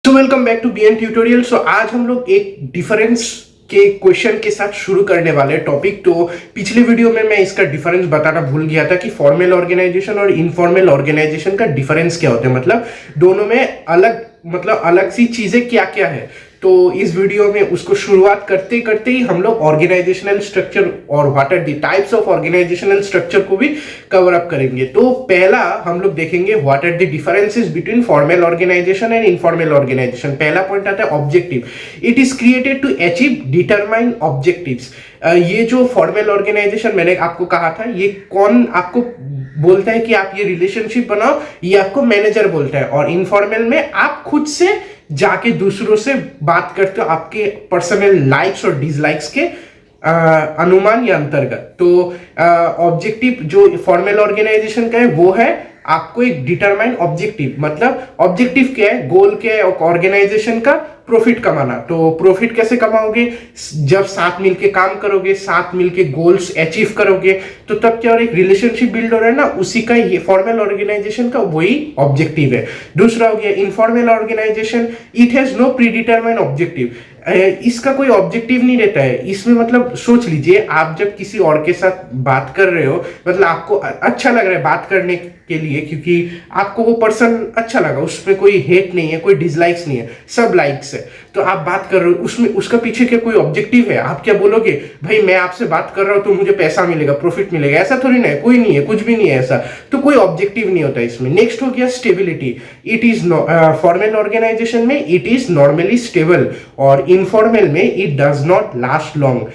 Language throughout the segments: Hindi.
So welcome back to BN tutorial. So आज हम लोग एक डिफरेंस के क्वेश्चन के साथ शुरू करने वाले टॉपिक। तो पिछले वीडियो में मैं इसका डिफरेंस बताना भूल गया था कि फॉर्मल ऑर्गेनाइजेशन और इनफॉर्मल ऑर्गेनाइजेशन का डिफरेंस क्या होता है, मतलब दोनों में अलग सी चीजें क्या क्या है। तो इस वीडियो में उसको शुरुआत करते करते ही हम लोग ऑर्गेनाइजेशनल स्ट्रक्चर और what are the types of organisational structure को भी कवर अप करेंगे। तो पहला हम लोग देखेंगे what are the differences between formal organisation and informal organisation. पहला पॉइंट आता है objective. It is created to achieve determine objectives. ये जो फॉर्मल ऑर्गेनाइजेशन मैंने आपको कहा था, ये कौन आपको बोलता है कि आप ये रिलेशनशिप बनाओ, ये आपको मैनेजर बोलता है। और इनफॉर्मल में आप खुद से जाके दूसरों से बात करते हो आपके पर्सनल लाइक्स और डिसलाइक्स के अनुमान या अंतर्गत। तो ऑब्जेक्टिव जो फॉर्मल ऑर्गेनाइजेशन का है वो है आपको एक डिटरमाइन ऑब्जेक्टिव। मतलब ऑब्जेक्टिव क्या है, गोल क्या है ऑर्गेनाइजेशन का, प्रॉफिट कमाना। तो प्रॉफिट कैसे कमाओगे, जब साथ मिलके काम करोगे, साथ मिलके गोल्स अचीव करोगे, तो तब क्या और एक रिलेशनशिप बिल्ड हो रहा है ना, उसी का ये फॉर्मल ऑर्गेनाइजेशन का वही ऑब्जेक्टिव है। दूसरा हो गया informal organisation. It has no predetermined objective. इसका कोई ऑब्जेक्टिव नहीं रहता है इसमें। मतलब सोच लीजिए, आप जब किसी और के साथ बात कर रहे हो, मतलब आपको अच्छा लग रहा है बात करने के लिए, क्योंकि आपको वो पर्सन अच्छा लगा, उसमें कोई हेट नहीं है, कोई डिसलाइक्स नहीं है, सब लाइक्स है। तो आप बात कर रहे हो, उसमें उसका पीछे क्या कोई ऑब्जेक्टिव है? आप क्या बोलोगे, भाई मैं आपसे बात कर रहा हूं तो मुझे पैसा मिलेगा, प्रॉफिट मिलेगा, ऐसा थोड़ी ना है। कोई नहीं है, कुछ भी नहीं है ऐसा। तो कोई ऑब्जेक्टिव नहीं होता इसमें। नेक्स्ट हो गया stability. It is formal organisation में इट इज नॉर्मली स्टेबल और इनफॉर्मल में it does not last long.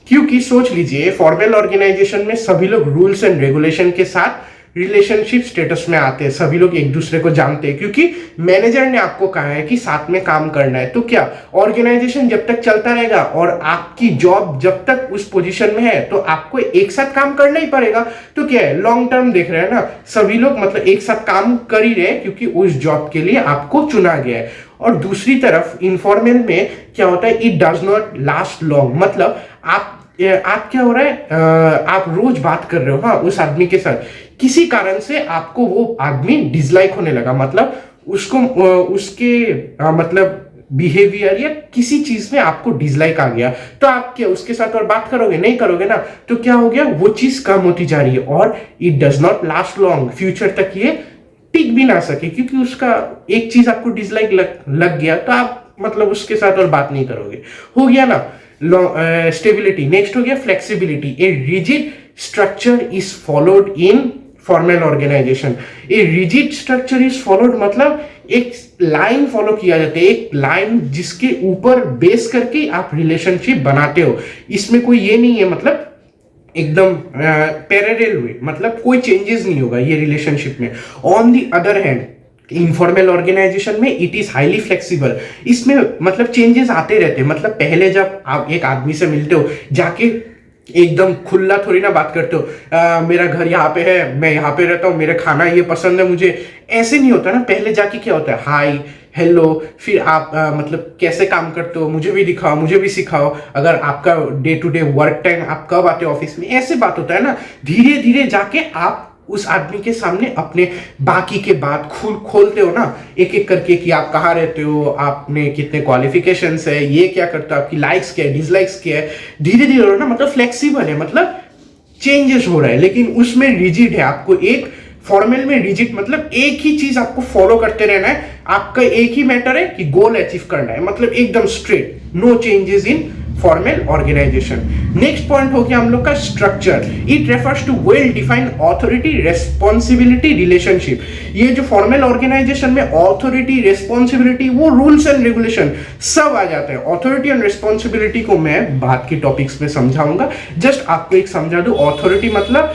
क्योंकि सोच लीजिए, फॉर्मल ऑर्गेनाइजेशन में सभी लोग रूल्स एंड रेगुलेशन के साथ रिलेशनशिप स्टेटस में आते हैं, सभी लोग एक दूसरे को जानते हैं, क्योंकि मैनेजर ने आपको कहा है कि साथ में काम करना है। तो क्या ऑर्गेनाइजेशन जब तक चलता रहेगा और आपकी जॉब जब तक उस पोजीशन में है, तो आपको एक साथ काम करना ही पड़ेगा। तो क्या है, लॉन्ग टर्म देख रहे हैं ना, सभी लोग मतलब एक साथ काम कर ही रहे, क्योंकि उस जॉब के लिए आपको चुना गया है। और दूसरी तरफ इनफॉर्मल में क्या होता है, it does not last long. मतलब आप क्या हो रहा है, आप रोज बात कर रहे हो हाँ उस आदमी के साथ, किसी कारण से आपको वो आदमी डिसलाइक होने लगा, मतलब उसको उसके मतलब बिहेवियर या किसी चीज में आपको डिसलाइक आ गया, तो आप क्या उसके साथ और बात करोगे? नहीं करोगे ना। तो क्या हो गया, वो चीज कम होती जा रही है और it does not last long, future तक ये टिक भी ना सके, क्योंकि उसका एक चीज आपको डिसलाइक लग गया, तो आप मतलब उसके साथ और बात नहीं करोगे। हो गया ना स्टेबिलिटी। नेक्स्ट हो गया flexibility. A rigid structure is followed in formal organization. A rigid structure is followed मतलब एक लाइन फॉलो किया जाता है, एक लाइन जिसके ऊपर बेस करके आप रिलेशनशिप बनाते हो। इसमें कोई ये नहीं है, मतलब एकदम पैरेलल हुए, मतलब कोई चेंजेस नहीं होगा ये रिलेशनशिप में। On the other hand informal organisation में इट इज हाईली फ्लेक्सिबल। इसमें मतलब चेंजेस आते रहते हैं। मतलब पहले जब आप एक आदमी से मिलते हो, जाके एकदम खुला थोड़ी ना बात करते हो, मेरा घर यहाँ पे है, मैं यहाँ पे रहता हूँ, मेरा खाना ये पसंद है मुझे, ऐसे नहीं होता ना। पहले जाके क्या होता है, हाय हेलो, फिर आप मतलब कैसे काम करते हो मुझे भी दिखाओ, मुझे भी सिखाओ, अगर आपका day to day work time, आप कब आते हो ऑफिस में, ऐसे बात होता है ना। धीरे धीरे जाके आप उस आदमी के सामने अपने बाकी के बात खोलते हो ना, एक एक करके, कि आप कहाँ रहते हो, आपने कितने क्वालिफिकेशंस है, ये क्या करते हो, आपकी लाइक्स क्या है, डिसलाइक्स क्या है। धीरे धीरे हो ना, मतलब फ्लेक्सिबल है, मतलब चेंजेस हो रहा है। लेकिन उसमें रिजिड है। आपको एक फॉर्मल में रिजिड मतलब एक ही चीज आपको फॉलो करते रहना है, आपका एक ही मैटर है कि गोल अचीव करना है, मतलब एकदम straight, no changes in formal organization. Next point हो गया हम लोग का structure. It refers to well defined authority responsibility relationship. ये जो फॉर्मल ऑर्गेनाइजेशन में ऑथोरिटी रेस्पॉन्सिबिलिटी, वो रूल्स एंड रेगुलेशन सब आ जाते हैं। ऑथोरिटी एंड रेस्पॉन्सिबिलिटी को मैं बात के टॉपिक्स में समझाऊंगा, जस्ट आपको एक समझा दूं। ऑथोरिटी मतलब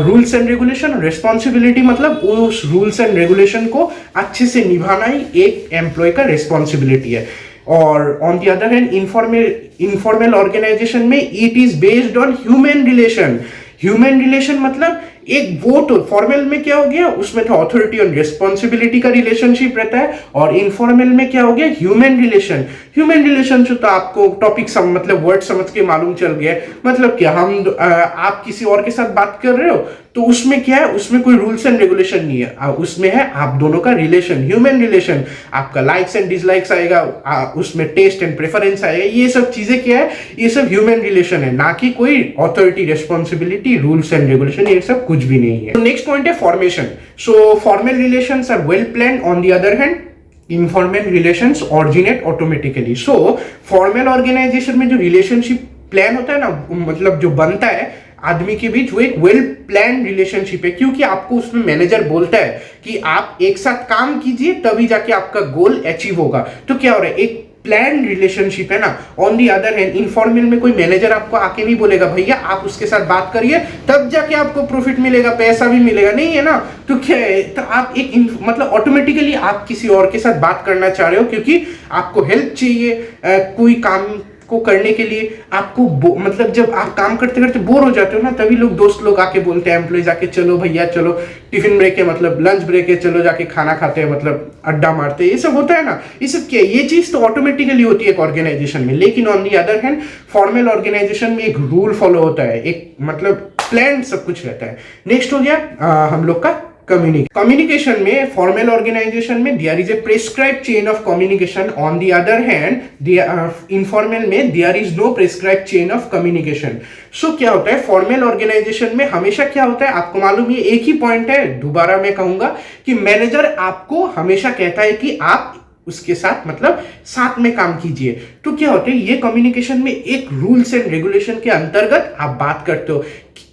रूल्स एंड रेगुलेशन, रेस्पॉन्सिबिलिटी मतलब उस रूल्स एंड रेगुलेशन को अच्छे से निभाना ही एक एम्प्लॉय का रेस्पॉन्सिबिलिटी है। और on the other hand informal organisation में it is based on human relation. Human relation मतलब एक वोट। फॉर्मल में क्या हो गया, उसमें तो ऑथोरिटी और रिस्पॉन्सिबिलिटी का रिलेशनशिप रहता है, और इनफॉर्मल में क्या हो गया, ह्यूमन रिलेशन। ह्यूमन रिलेशन से तो आपको टॉपिक मतलब वर्ड समझ के मालूम चल गया। मतलब क्या, हम आप किसी और के साथ बात कर रहे हो, तो उसमें क्या है, उसमें कोई रूल्स एंड रेगुलेशन नहीं है, उसमें है आप दोनों का रिलेशन, ह्यूमन रिलेशन। आपका लाइक्स एंड डिसलाइक्स आएगा, उसमें टेस्ट एंड प्रेफरेंस आएगा, ये सब चीजें क्या है, ये सब ह्यूमन रिलेशन है, ना कि कोई authority, responsibility, rules and regulation, ये सब कुछ भी नहीं है। नेक्स्ट पॉइंट है formation. So formal relations are well planned, on the other hand informal relations originate automatically. So formal organisation में जो रिलेशनशिप प्लान होता है ना, मतलब जो बनता है आदमी के बीच, वो एक वेल प्लान रिलेशनशिप है, क्योंकि आपको उसमें मैनेजर बोलता है कि आप एक साथ काम कीजिए तभी जाके आपका गोल अचीव होगा। तो क्या हो रहा है, एक प्लान रिलेशनशिप है ना। On the other hand informal में कोई मैनेजर आपको आके नहीं बोलेगा भैया आप उसके साथ बात करिए तब जाके आपको प्रॉफिट मिलेगा, पैसा भी मिलेगा, नहीं है ना। तो क्या है, तो आप एक मतलब ऑटोमेटिकली आप किसी और के साथ बात करना चाह रहे हो, क्योंकि आपको हेल्प चाहिए कोई काम को करने के लिए। आपको मतलब जब आप काम करते करते बोर हो जाते हो ना, तभी लोग, दोस्त लोग आके बोलते हैं, एम्प्लॉइज आके चलो भैया चलो टिफिन ब्रेक है, मतलब लंच ब्रेक है, चलो जाके खाना खाते हैं, मतलब अड्डा मारते हैं, ये सब होता है ना। ये सब क्या है, ये चीज तो ऑटोमेटिकली होती है एक ऑर्गेनाइजेशन में। लेकिन on the other hand formal organisation में एक रूल फॉलो होता है, एक मतलब प्लान सब कुछ रहता है। नेक्स्ट हो गया हम लोग का कम्युनिकेशन में। फॉर्मल ऑर्गेनाइजेशन में there is a prescribe chain of communication, on the other hand informal में there is no prescribe chain of communication. So क्या होता है, फॉर्मल ऑर्गेनाइजेशन में हमेशा क्या होता है, आपको मालूम, ये एक ही पॉइंट है, दोबारा मैं कहूंगा कि मैनेजर आपको हमेशा कहता है कि आप उसके साथ मतलब साथ में काम कीजिए। तो क्या होता है, ये कम्युनिकेशन में एक रूल्स एंड रेगुलेशन के अंतर्गत आप बात करते हो,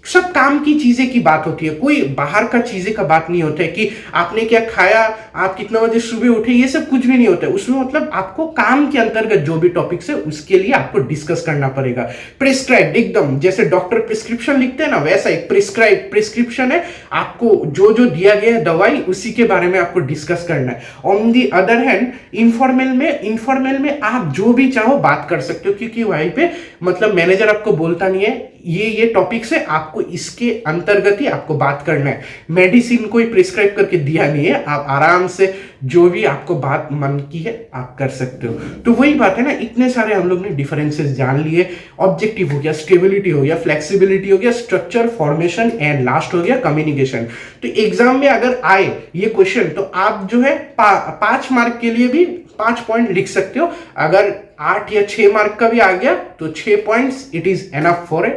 सब काम की चीजें की बात होती है, कोई बाहर का चीजें का बात नहीं होता है कि आपने क्या खाया, आप कितना बजे सुबह उठे, ये सब कुछ भी नहीं होता है उसमें। मतलब आपको काम के अंतर्गत जो भी टॉपिक्स है उसके लिए आपको डिस्कस करना पड़ेगा। प्रिस्क्राइब एकदम जैसे डॉक्टर प्रिस्क्रिप्शन लिखते हैं ना, वैसा एक प्रिस्क्रिप्शन है, आपको जो जो दिया गया है दवाई उसी के बारे में आपको डिस्कस करना है। On the other hand informal में आप जो भी चाहो बात कर सकते हो, क्योंकि वहीं पे मतलब मैनेजर आपको बोलता नहीं है ये टॉपिक्स है, आपको इसके अंतर्गत ही आपको बात करना है। मेडिसिन कोई प्रिस्क्राइब करके दिया नहीं है, आप आराम से जो भी आपको बात मन की है आप कर सकते हो। तो वही बात है ना, इतने सारे हम लोग ने डिफरेंसेस जान लिए। ऑब्जेक्टिव हो गया, स्टेबिलिटी हो गया, फ्लेक्सिबिलिटी हो गया, स्ट्रक्चर, फॉर्मेशन एंड लास्ट हो गया कम्युनिकेशन। तो एग्जाम में अगर आए ये क्वेश्चन तो आप जो है 5 मार्क के लिए भी 5 पॉइंट लिख सकते हो। अगर 8 या 6 मार्क का भी आ गया तो 6 points it is enough for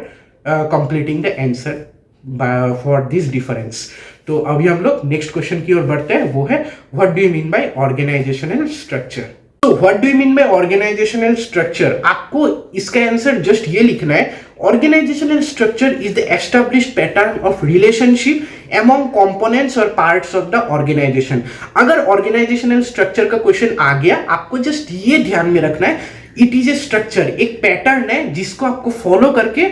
completing the answer for this difference. तो अभी हम लोग नेक्स्ट क्वेश्चन की ओर बढ़ते हैं, वो है what do you mean by organisational structure. तो what do you mean by organisational structure, आपको इसका आंसर जस्ट ये लिखना है, organisational structure is the established pattern of relationship among components और parts of the organization। अगर ऑर्गेनाइजेशनल स्ट्रक्चर का क्वेश्चन आ गया, आपको जस्ट ये ध्यान में रखना है, इट इज ए स्ट्रक्चर, एक पैटर्न है जिसको आपको फॉलो करके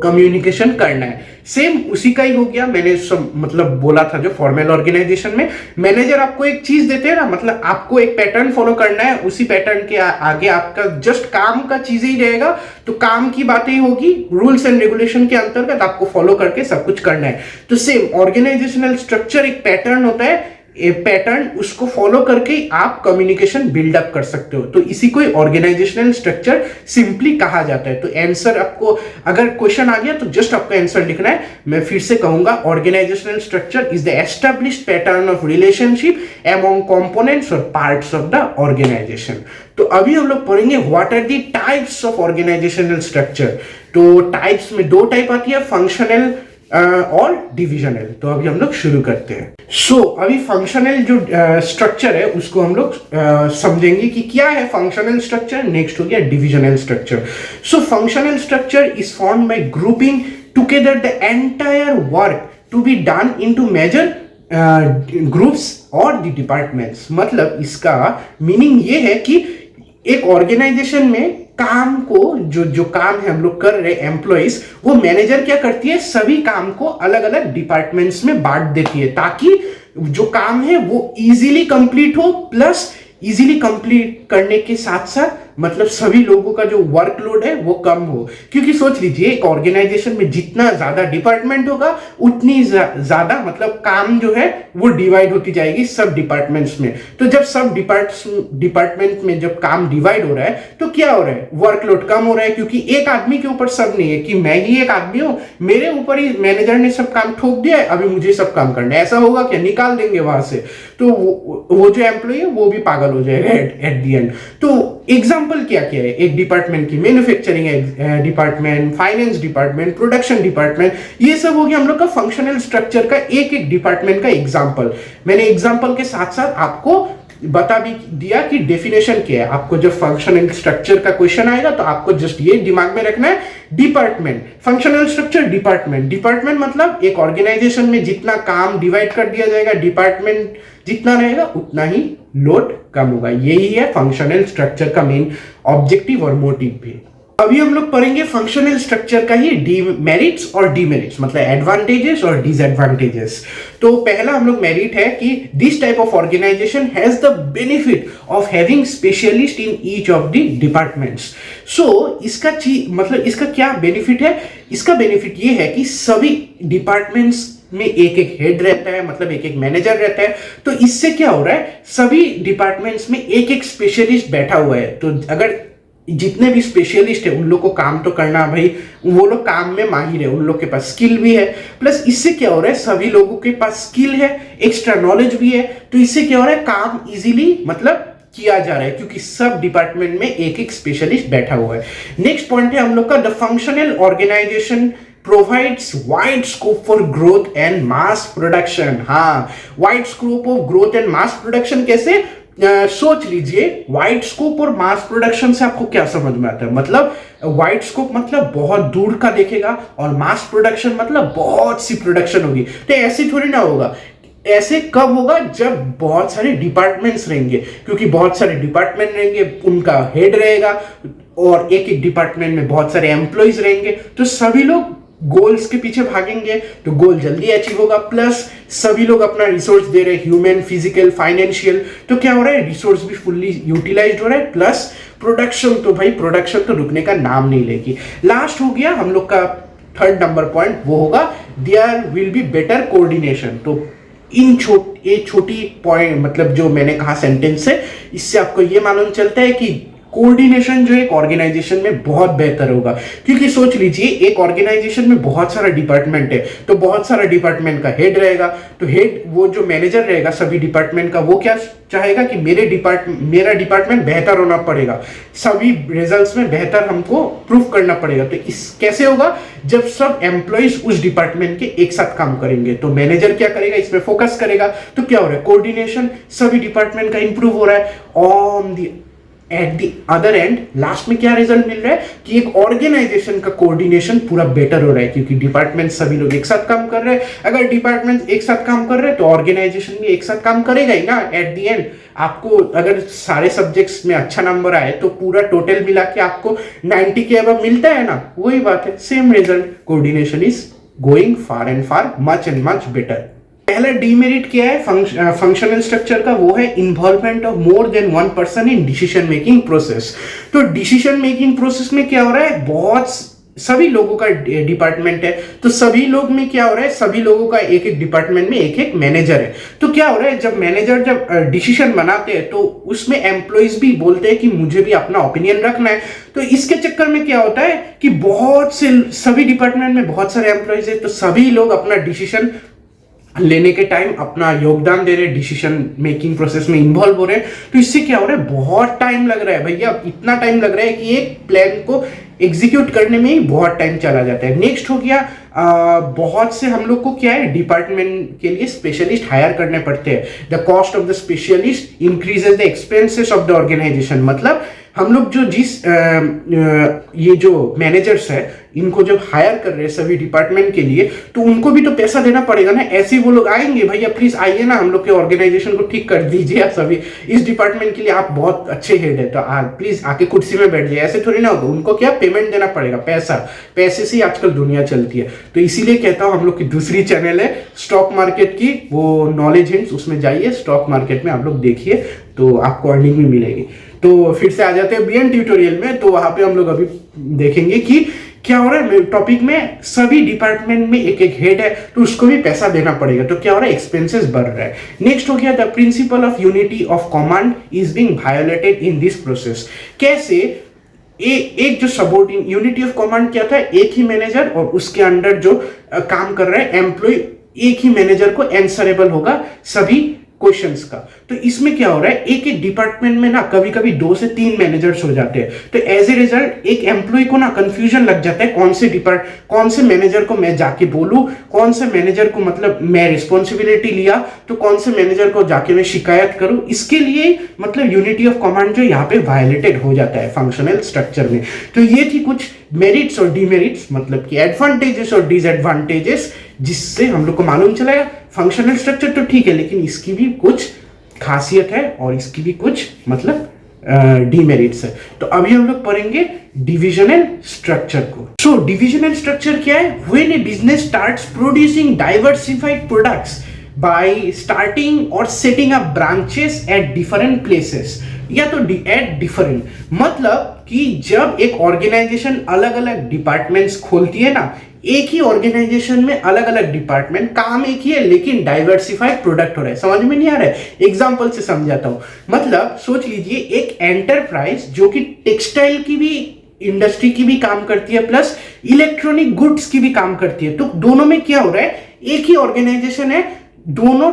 कम्युनिकेशन करना है। सेम उसी का ही हो गया, मैंने मतलब बोला था जो फॉर्मल ऑर्गेनाइजेशन में मैनेजर आपको एक चीज देते हैं ना, मतलब आपको एक पैटर्न फॉलो करना है, उसी पैटर्न के आगे आपका जस्ट काम का चीज ही रहेगा, तो काम की बातें ही होगी, रूल्स एंड रेगुलेशन के अंतर्गत आपको फॉलो करके सब कुछ करना है। तो सेम ऑर्गेनाइजेशनल स्ट्रक्चर एक पैटर्न होता है, पैटर्न उसको फॉलो करके आप कम्युनिकेशन बिल्डअप कर सकते हो, तो इसी को ऑर्गेनाइजेशनल स्ट्रक्चर सिंपली कहा जाता है। तो आंसर आपको अगर क्वेश्चन आ गया तो जस्ट आपको आंसर लिखना है। मैं फिर से कहूंगा, organizational structure is the established pattern of relationship among components और पार्ट्स ऑफ द ऑर्गेनाइजेशन। तो अभी हम लोग पढ़ेंगे what are the types of organisational structure. तो टाइप्स में 2 टाइप आती है, फंक्शनल और डिविजनल। तो अभी हम लोग शुरू करते हैं। अभी फंक्शनल जो स्ट्रक्चर है उसको हम लोग समझेंगे कि क्या है फंक्शनल स्ट्रक्चर। नेक्स्ट हो गया divisional structure. Functional structure is formed by grouping together the entire work to be done into major groups और द डिपार्टमेंट्स। मतलब इसका मीनिंग ये है कि एक ऑर्गेनाइजेशन में काम को जो काम है हम लोग कर रहे एम्प्लॉइज, वो मैनेजर क्या करती है, सभी काम को अलग अलग डिपार्टमेंट्स में बांट देती है, ताकि जो काम है वो इजीली कंप्लीट हो, प्लस इजीली कंप्लीट करने के साथ साथ मतलब सभी लोगों का जो वर्कलोड है वो कम हो। क्योंकि सोच लीजिए एक ऑर्गेनाइजेशन में जितना ज्यादा डिपार्टमेंट होगा उतनी ज्यादा मतलब काम जो है वो डिवाइड होती जाएगी सब डिपार्टमेंट्स में। तो जब सब डिपार्टमेंट में जब काम डिवाइड हो रहा है तो क्या हो रहा है, वर्कलोड कम हो रहा है, क्योंकि एक आदमी के ऊपर सब नहीं है कि मैं ही एक आदमी हूं, मेरे ऊपर ही मैनेजर ने सब काम ठोक दिया है, अभी मुझे सब काम करना है। ऐसा होगा क्या, निकाल देंगे वहां से, तो वो जो एम्प्लॉय है वो भी पागल हो जाएगा एट द एंड। तो एग्जाम्पल क्या क्या है एक डिपार्टमेंट की, manufacturing department, finance department, production department, ये सब हो गया हम लोग का फंक्शनल स्ट्रक्चर का एक एक डिपार्टमेंट का एग्जाम्पल। मैंने एग्जाम्पल के साथ साथ आपको बता भी दिया कि डेफिनेशन क्या है। आपको जब फंक्शनल स्ट्रक्चर का क्वेश्चन आएगा तो आपको जस्ट ये दिमाग में रखना है, department, functional structure, department. Department मतलब एक ऑर्गेनाइजेशन में जितना काम डिवाइड कर दिया जाएगा, डिपार्टमेंट जितना रहेगा उतना ही लोड कम होगा। यही है फंक्शनल स्ट्रक्चर का मेन ऑब्जेक्टिव और मोटिव भी। अभी हम लोग पढ़ेंगे फंक्शनल स्ट्रक्चर का ही मेरिट्स और डीमेरिट्स, मतलब एडवांटेजेस और डिसएडवांटेजेस। तो पहला हम लोग मेरिट है कि this type of organisation has the benefit of having specialist in each of the departments. So इसका मतलब इसका क्या बेनिफिट है, इसका बेनिफिट ये है कि सभी डिपार्टमेंट्स में एक एक हेड रहता है, मतलब एक एक मैनेजर रहता है। तो इससे क्या हो रहा है, सभी डिपार्टमेंट्स में एक एक स्पेशलिस्ट बैठा हुआ है। तो अगर जितने भी स्पेशलिस्ट है उन लोग को काम तो करना, भाई वो लोग काम में माहिर है, उन लोग के पास स्किल भी है, प्लस इससे क्या हो रहा है सभी लोगों के पास स्किल है, एक्स्ट्रा नॉलेज भी है। तो इससे क्या हो रहा है, काम इजीली मतलब किया जा रहा है क्योंकि सब डिपार्टमेंट में एक एक स्पेशलिस्ट बैठा हुआ है। नेक्स्ट पॉइंट है हम लोग का, the functional organization provides wide scope for growth and mass production। हाँ, wide scope of growth and mass production कैसे, सोच लीजिए वाइड स्कोप और मास प्रोडक्शन से आपको क्या समझ में आता है। मतलब वाइड स्कोप मतलब बहुत दूर का देखेगा और मास प्रोडक्शन मतलब बहुत सी प्रोडक्शन होगी। तो ऐसे थोड़ी ना होगा, ऐसे कब होगा, जब बहुत सारे डिपार्टमेंट्स रहेंगे, क्योंकि बहुत सारे डिपार्टमेंट रहेंगे, उनका हेड रहेगा और एक एक डिपार्टमेंट में बहुत सारे एम्प्लॉइज रहेंगे। तो सभी लोग गोल्स के पीछे भागेंगे तो गोल जल्दी अचीव होगा, प्लस सभी लोग अपना रिसोर्स दे रहे हैं, ह्यूमन, फिजिकल, फाइनेंशियल। तो क्या हो रहा है, रिसोर्स भी फुल्ली यूटिलाइज्ड हो रहा है, प्लस प्रोडक्शन, तो भाई प्रोडक्शन तो रुकने का नाम नहीं लेगी। लास्ट हो गया हम लोग का थर्ड नंबर पॉइंट, वो होगा there will be better coordination. तो इन छोटी पॉइंट मतलब जो मैंने कहा सेंटेंस है, इससे आपको ये मालूम चलता है कि कोऑर्डिनेशन जो एक ऑर्गेनाइजेशन में बहुत बेहतर होगा। क्योंकि सोच लीजिए एक ऑर्गेनाइजेशन में बहुत सारा डिपार्टमेंट है, तो बहुत सारा डिपार्टमेंट का हेड रहेगा, तो हेड वो जो मैनेजर रहेगा सभी डिपार्टमेंट का, वो क्या चाहेगा कि मेरा डिपार्टमेंट बेहतर होना पड़ेगा, सभी रिजल्ट्स में बेहतर हमको प्रूफ करना पड़ेगा। तो इस कैसे होगा, जब सब एम्प्लॉइज उस डिपार्टमेंट के एक साथ काम करेंगे तो मैनेजर क्या करेगा, इसमें फोकस करेगा। तो क्या हो रहा है, कोऑर्डिनेशन सभी डिपार्टमेंट का इंप्रूव हो रहा है। On the at the other and last में क्या रिजल्ट मिल रहा है कि एक ऑर्गेनाइजेशन का कोऑर्डिनेशन पूरा बेटर हो रहा है, क्योंकि डिपार्टमेंट सभी लोग एक साथ काम कर रहे हैं। अगर डिपार्टमेंट एक साथ काम कर रहे हैं तो ऑर्गेनाइजेशन भी एक साथ काम करेगा ही ना। एट द एंड आपको अगर सारे सब्जेक्ट्स में अच्छा नंबर आए तो पूरा टोटल मिला के आपको 90 के अबव मिलता है ना, वही बात है, same result. Coordination is going far and far much and much better. पहला डीमेरिट क्या है फंक्शनल स्ट्रक्चर का, वो है involvement of more than one person in decision making process. तो डिसीजन मेकिंग प्रोसेस में क्या हो रहा है, बहुत सभी लोगों का डिपार्टमेंट है, तो सभी लोग में क्या हो रहा है, सभी लोगों का एक एक डिपार्टमेंट में एक एक मैनेजर है। तो क्या हो रहा है, जब मैनेजर जब डिसीजन बनाते हैं तो उसमें एम्प्लॉइज भी बोलते हैं कि मुझे भी अपना ओपिनियन रखना है। तो इसके चक्कर में क्या होता है कि बहुत से सभी डिपार्टमेंट में बहुत सारे एम्प्लॉइज है, तो सभी लोग अपना डिसीजन लेने के टाइम अपना योगदान दे रहे हैं, डिसीजन मेकिंग प्रोसेस में इन्वॉल्व हो रहे हैं। तो इससे क्या हो रहा है, बहुत टाइम लग रहा है भैया, इतना टाइम लग रहा है कि एक प्लान को एग्जीक्यूट करने में ही बहुत टाइम चला जाता है। नेक्स्ट हो गया बहुत से हम लोग को क्या है, डिपार्टमेंट के लिए स्पेशलिस्ट हायर करने पड़ते हैं। The cost of the specialist increases the expenses of the organization. मतलब हम लोग जो ये जो मैनेजर्स है इनको जब हायर कर रहे हैं सभी डिपार्टमेंट के लिए, तो उनको भी तो पैसा देना पड़ेगा ना। ऐसे वो लोग आएंगे, भैया प्लीज आइए ना, हम लोग के ऑर्गेनाइजेशन को ठीक कर दीजिए, आप सभी इस डिपार्टमेंट के लिए आप बहुत अच्छे हेड है, तो प्लीज आके कुर्सी में बैठ जाइए। ऐसे थोड़ी ना होगा, उनको क्या पेमेंट देना पड़ेगा, पैसे से ही आजकल दुनिया चलती है। तो इसीलिए कहता हूँ हम लोग की दूसरी चैनल है स्टॉक मार्केट की, वो नॉलेज हिंट्स, उसमें जाइए, स्टॉक मार्केट में आप लोग देखिए तो आपको अर्निंग भी मिलेगी। तो फिर से आ जाते हैं बीएन ट्यूटोरियल में। तो वहां पे हम लोग अभी देखेंगे कि क्या हो रहा है टॉपिक में, सभी डिपार्टमेंट में एक एक हेड है तो उसको भी पैसा देना पड़ेगा, तो क्या हो रहा है एक्सपेंसेस बढ़ रहा है। नेक्स्ट हो गया the principle of unity of command is being violated in this process. कैसे एक जो सबऑर्डिनेट यूनिटी ऑफ कमांड क्या था, एक ही मैनेजर और उसके अंडर जो काम कर रहा है एम्प्लॉय, एक ही मैनेजर को आंसरेबल होगा सभी क्वेश्चंस का। तो इसमें क्या हो रहा है, एक एक डिपार्टमेंट में ना कभी कभी 2 से 3 मैनेजर्स हो जाते हैं, तो एज ए रिजल्ट एक एम्प्लॉय को ना कंफ्यूजन लग जाता है कौन से मैनेजर को मैं जाके बोलूं, कौन से मैनेजर को मतलब मैं रिस्पॉन्सिबिलिटी लिया तो कौन से मैनेजर को जाके मैं शिकायत करूं। इसके लिए मतलब यूनिटी ऑफ कमांड जो यहाँ पे वायलेटेड हो जाता है फंक्शनल स्ट्रक्चर में। तो ये थी कुछ मेरिट्स और डीमेरिट्स, मतलब कि एडवांटेजेस और डिसएडवांटेजेस, जिससे हम लोग को मालूम चलेगा फंक्शनल स्ट्रक्चर तो ठीक है लेकिन इसकी भी कुछ खासियत है और इसकी भी कुछ मतलब डीमेरिट्स है। तो अभी हम लोग पढ़ेंगे डिविजनल स्ट्रक्चर को। सो डिविजनल स्ट्रक्चर क्या है, when a business starts producing diversified products by starting और setting up branches at different places, या तो एट डिफरेंट मतलब कि जब एक ऑर्गेनाइजेशन अलग अलग डिपार्टमेंट्स खोलती है ना, एक ही ऑर्गेनाइजेशन में अलग अलग डिपार्टमेंट, काम एक ही है लेकिन डाइवर्सिफाइड प्रोडक्ट हो रहा है। समझ में नहीं आ रहा है, एग्जांपल से समझाता हूं। मतलब सोच लीजिए एक एंटरप्राइज जो कि टेक्सटाइल की भी इंडस्ट्री की भी काम करती है प्लस इलेक्ट्रॉनिक गुड्स की भी काम करती है, तो दोनों में क्या हो रहा है, एक ही ऑर्गेनाइजेशन है, दोनों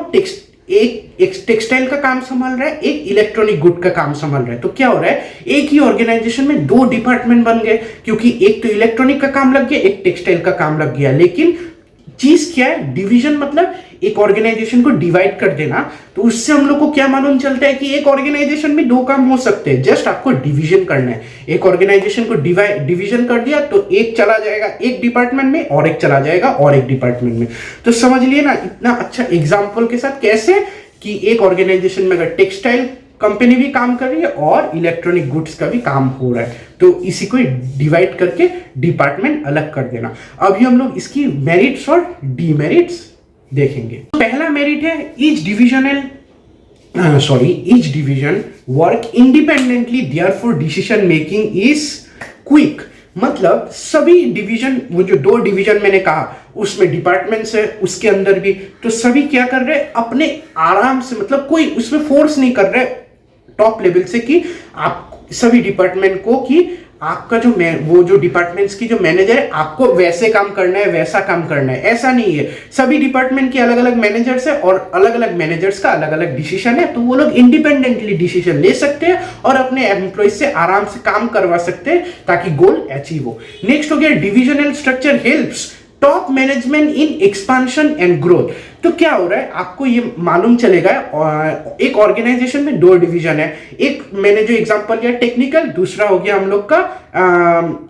एक टेक्सटाइल का काम संभाल रहा है, एक इलेक्ट्रॉनिक गुड का काम संभाल रहा है। तो क्या हो रहा है, एक ही ऑर्गेनाइजेशन में 2 डिपार्टमेंट बन गए, क्योंकि एक तो इलेक्ट्रॉनिक का काम लग गया, एक टेक्सटाइल का काम लग गया। लेकिन चीज क्या है, डिवीजन मतलब एक ऑर्गेनाइजेशन को डिवाइड कर देना। तो उससे हम लोग को क्या मालूम चलता है कि एक ऑर्गेनाइजेशन में 2 काम हो सकते हैं, जस्ट आपको डिवीजन करना है। एक ऑर्गेनाइजेशन को डिवीजन कर दिया तो एक चला जाएगा एक डिपार्टमेंट में और एक चला जाएगा और एक डिपार्टमेंट में। तो समझ लिए ना इतना अच्छा एग्जाम्पल के साथ कैसे कि एक ऑर्गेनाइजेशन में अगर टेक्सटाइल कंपनी भी काम कर रही है और इलेक्ट्रॉनिक गुड्स का भी काम हो रहा है, तो इसी को डिवाइड करके डिपार्टमेंट अलग कर देना। अभी हम लोग इसकी मेरिट्स और डीमेरिट्स देखेंगे। तो पहला मेरिट है each division work independently, therefore decision making is quick. मतलब सभी डिवीजन, वो जो 2 डिवीजन मैंने कहा उसमें डिपार्टमेंट्स है, उसके अंदर भी, तो सभी क्या कर रहे हैं अपने आराम से, मतलब कोई उसमें फोर्स नहीं कर रहे टॉप लेवल से कि आप सभी डिपार्टमेंट को कि आपका जो वो जो डिपार्टमेंट्स की जो मैनेजर है आपको वैसे काम करना है वैसा काम करना है, ऐसा नहीं है। सभी डिपार्टमेंट के अलग अलग मैनेजर्स है और अलग अलग मैनेजर्स का अलग अलग डिसीजन है, तो वो लोग इंडिपेंडेंटली डिसीजन ले सकते हैं और अपने एम्प्लॉइज से आराम से काम करवा सकते हैं ताकि गोल अचीव हो। नेक्स्ट हो गया divisional structure helps top management in expansion and growth. तो क्या हो रहा है आपको ये मालूम चलेगा, एक ऑर्गेनाइजेशन में 2 डिवीजन है, एक मैंने जो एग्जांपल लिया टेक्निकल, दूसरा हो गया हम लोग का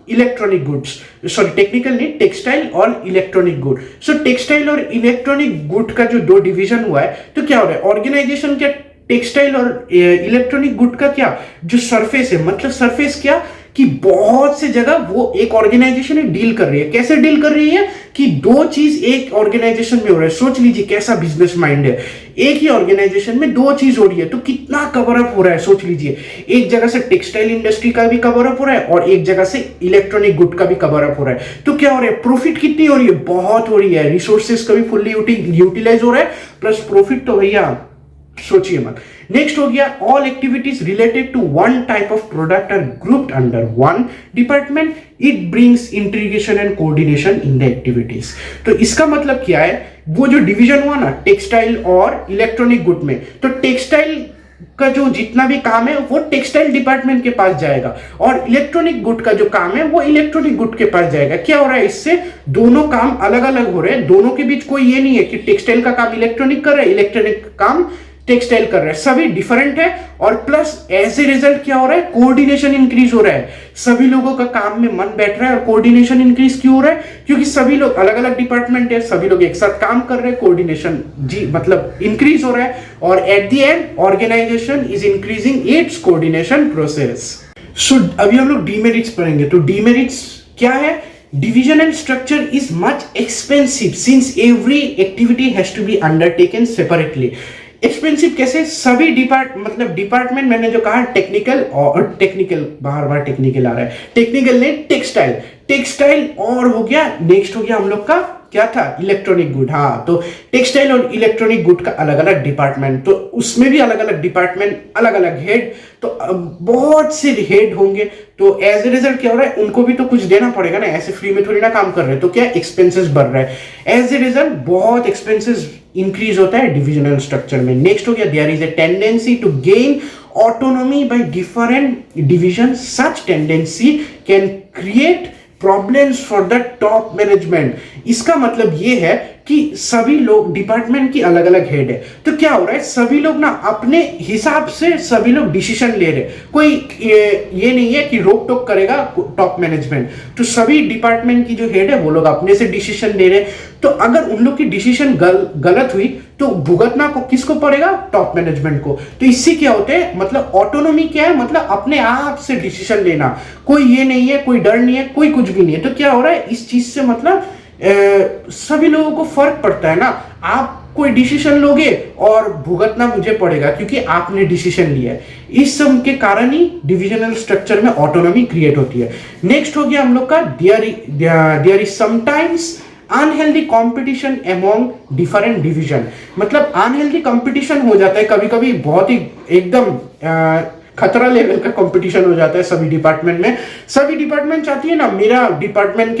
इलेक्ट्रॉनिक गुड्स, सॉरी टेक्निकल नहीं, टेक्सटाइल और इलेक्ट्रॉनिक गुड। सो टेक्सटाइल और इलेक्ट्रॉनिक गुड का जो 2 डिवीजन हुआ है, तो क्या हो रहा है ऑर्गेनाइजेशन क्या टेक्सटाइल और इलेक्ट्रॉनिक गुड का क्या जो सरफेस है, मतलब सरफेस क्या कि बहुत से जगह वो एक ऑर्गेनाइजेशन डील कर रही है। कैसे डील कर रही है कि 2 चीज एक ऑर्गेनाइजेशन में हो रहा है। सोच लीजिए कैसा बिजनेस माइंड है, एक ही ऑर्गेनाइजेशन में 2 चीज हो रही है तो कितना कवर अप हो रहा है। सोच लीजिए एक जगह से टेक्सटाइल इंडस्ट्री का भी कवर अप हो रहा है और एक जगह से इलेक्ट्रॉनिक गुड का भी कवर अप हो रहा है। तो क्या हो रहा है, प्रॉफिट कितनी हो रही है, बहुत हो रही है, रिसोर्सेज का भी फुल्ली यूटिलाइज हो रहा है, प्लस प्रॉफिट तो भैया सोचिए मत। नेक्स्ट हो गया all activities related to one type of product are grouped under one department, it brings integration and coordination in the activities. तो इसका मतलब क्या है, वो जो डिवीजन हुआ ना टेक्सटाइल और इलेक्ट्रॉनिक गुड में, तो टेक्सटाइल का जो जितना भी काम है वो टेक्सटाइल डिपार्टमेंट के पास जाएगा और इलेक्ट्रॉनिक गुड का जो काम है वो इलेक्ट्रॉनिक गुड के पास जाएगा। क्या हो रहा है, इससे दोनों काम अलग अलग हो रहे हैं, दोनों के बीच कोई ये नहीं है कि टेक्सटाइल का काम इलेक्ट्रॉनिक कर रहा है, इलेक्ट्रॉनिक काम टेक्सटाइल कर रहा है, सभी डिफरेंट है। और प्लस एज ए रिजल्ट क्या हो रहा है, कोऑर्डिनेशन इंक्रीज हो रहा है, सभी लोगों का काम में मन बैठ रहा है। और कोऑर्डिनेशन इंक्रीज क्यों हो रहा है, क्योंकि सभी लोग अलग अलग डिपार्टमेंट है, सभी लोग एक साथ काम कर रहे हैं, कोऑर्डिनेशन जी मतलब इंक्रीज हो रहा है और at the end organisation is increasing its coordination process. So अभी हम लोग डीमेरिट्स पढ़ेंगे। तो डीमेरिट्स क्या है, divisional structure is much expensive since every activity has to be undertaken separately. Expensive कैसे? सभी डिपार्टमेंट मैंने जो कहा टेक्निकल, और टेक्निकल बार बार टेक्निकल आ रहा है, टेक्निकल ने टेक्सटाइल और हो गया, नेक्स्ट हो गया हम लोग का क्या था, इलेक्ट्रॉनिक गुड। हाँ, तो टेक्सटाइल और इलेक्ट्रॉनिक गुड का अलग अलग डिपार्टमेंट, तो उसमें भी अलग अलग डिपार्टमेंट, अलग अलग हेड, तो बहुत से हेड होंगे, तो एज ए रिजल्ट क्या हो रहा है, उनको भी तो कुछ देना पड़ेगा ना, ऐसे फ्री में थोड़ी ना काम कर रहे हैं, तो क्या एक्सपेंसेस बढ़ रहा है, एज ए रिजल्ट बहुत एक्सपेंसेस इंक्रीज होता है डिविजनल स्ट्रक्चर में। नेक्स्ट हो गया there is a tendency to gain autonomy by different division, such tendency can create problems for the top management. इसका मतलब ये है कि सभी लोग डिपार्टमेंट की अलग अलग हेड है, तो क्या हो रहा है, सभी लोग ना अपने हिसाब से सभी लोग डिसीजन ले रहे, कोई ये नहीं है कि रोक टोक करेगा टॉप मैनेजमेंट, तो सभी डिपार्टमेंट की जो हेड है वो लोग अपने से डिसीजन ले रहे, तो अगर उन लोग की डिसीजन गलत हुई तो भुगतना को किसको पड़ेगा, टॉप मैनेजमेंट को। तो इससे क्या होते हैं, मतलब ऑटोनॉमी क्या है, मतलब अपने आप से डिसीजन लेना, कोई ये नहीं है, कोई डर नहीं है, कोई कुछ भी नहीं है। तो क्या हो रहा है, इस चीज से मतलब सभी लोगों को फर्क पड़ता है ना, आप कोई डिसीजन लोगे और भुगतना मुझे पड़ेगा क्योंकि आपने डिसीजन लिया है। इस सब के कारण ही डिविजनल स्ट्रक्चर में ऑटोनॉमी क्रिएट होती है। नेक्स्ट हो गया हम लोग का there is sometimes unhealthy competition among different division, मतलब अनहेल्दी कंपटीशन हो जाता है कभी कभी, बहुत ही एकदम खतरा लेवल का कंपटीशन हो जाता है सभी डिपार्टमेंट में। सभी डिपार्टमेंट चाहती है ना मेरा डिपार्टमेंट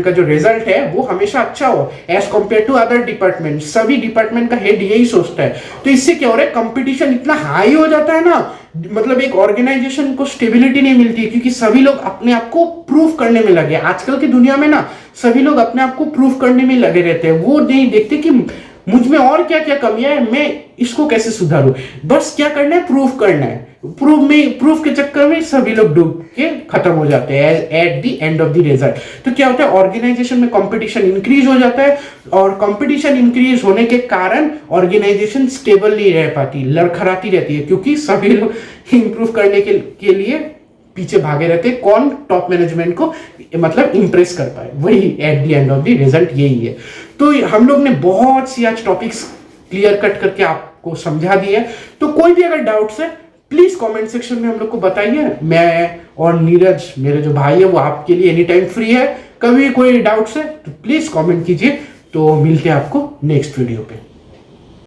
का जो रिजल्ट है वो हमेशा अच्छा हो as compare to other department, सभी डिपार्टमेंट का हेड यही सोचता है। तो इससे क्या हो रहा है, कंपटीशन इतना हाई हो जाता है ना, मतलब एक ऑर्गेनाइजेशन को स्टेबिलिटी नहीं मिलती, क्योंकि सभी लोग अपने आप को प्रूव करने में लगे। आजकल की दुनिया में ना सभी लोग अपने आप को प्रूव करने में लगे रहते हैं, वो नहीं देखते कि मुझ में और क्या क्या कमियां है, मैं इसको कैसे सुधारूं, बस क्या करना है, प्रूफ करना है। प्रूफ के चक्कर में सभी लोग डूब के खत्म हो जाते हैं eight the end of the result. तो क्या होता है, ऑर्गेनाइजेशन में कंपटीशन इंक्रीज हो जाता है, और कंपटीशन इंक्रीज होने के कारण ऑर्गेनाइजेशन स्टेबल नहीं रह पाती, लड़खड़ाती रहती है, क्योंकि सभी लोग इंप्रूव करने के लिए पीछे भागे रहते हैं, कौन टॉप मैनेजमेंट को मतलब इंप्रेस कर पाए, वही eight the end of the result यही है। तो हम लोग ने बहुत सी आज टॉपिक्स क्लियर कट करके आपको समझा दिए। तो कोई भी अगर डाउट्स है प्लीज कमेंट सेक्शन में हम लोग को बताइए, मैं और नीरज मेरे जो भाई है वो आपके लिए एनी टाइम फ्री है। कभी कोई डाउट्स है तो प्लीज कमेंट कीजिए। तो मिलते हैं आपको नेक्स्ट वीडियो पे।